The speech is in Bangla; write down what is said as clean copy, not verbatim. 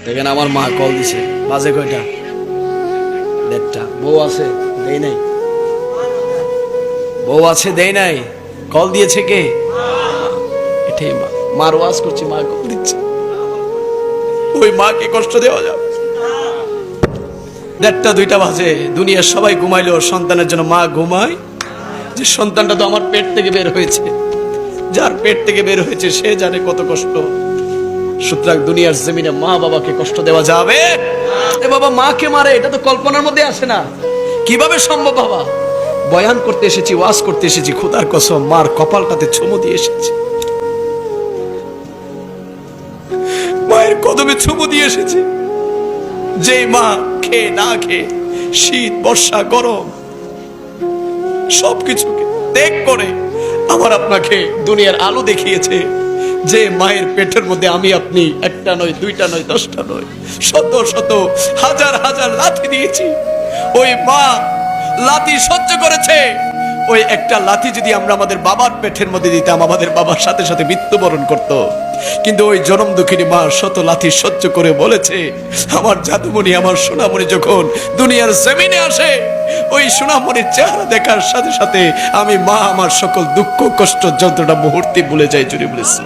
দেখেন আমার মা কল দিছে, বাজে কয়টা? 1:30। বউ আছে, দেই নাই। বউ আছে, দেই নাই। কল দিয়েছে কে? এটাই মা। মার ওয়াজ করছি, মা কল দিচ্ছে। ওই মাকে কষ্ট দেওয়া যাবে? 1:30 2টা বাজে, দুনিয়ার সবাই ঘুমাইলো, সন্তানের জন্য মা ঘুমায়? যে সন্তানটা তো আমার পেট থেকে বের হয়েছে, যার পেট থেকে বের হয়েছে সে জানে কত কষ্ট। সুতরাং দুনিয়ার জমিনে মা বাবাকে কষ্ট দেওয়া যাবে? এ বাবা মাকে মারে, এটা তো কল্পনার মধ্যে আসে না। কিভাবে সম্ভব বাবা? বয়ান করতে এসেছি, ওয়াজ করতে এসেছি, খোদার কসম মার কপালটাতে চুমু দিয়ে এসেছি, মায়ের কদমে চুমু দিয়ে এসেছি। যে মা খেয়ে না খেয়ে শীত বর্ষা গরম সবকিছুকে ত্যাগ করে আমার আপনাকে দুনিয়ার আলো দেখিয়েছে। যে মায়ের পেটের মধ্যে আমি আপনি একটা নয়, দুইটা নয়, 10টা নয়, শত শত হাজার হাজার লাথি দিয়েছি। ওই মা লাথি সহ্য করেছে। ওই একটা লাথি যদি আমরা আমাদের বাবার পেটের মধ্যে দিতাম, আমাদের বাবার সাথে সাথে মৃত্যুবরণ করত। কিন্তু ওই জনম দুঃখিনী মা শত লাথি সহ্য করে বলেছে, আমার জাদুমণি, আমার সোনামণি যখন দুনিয়ার জমিনে আসে, ওই সোনামণির চেহারা দেখার সাথে সাথে আমি মা আমার সকল দুঃখ কষ্ট যন্ত্রণা মুহূর্তে ভুলে যাই। জুড়ে বলেছি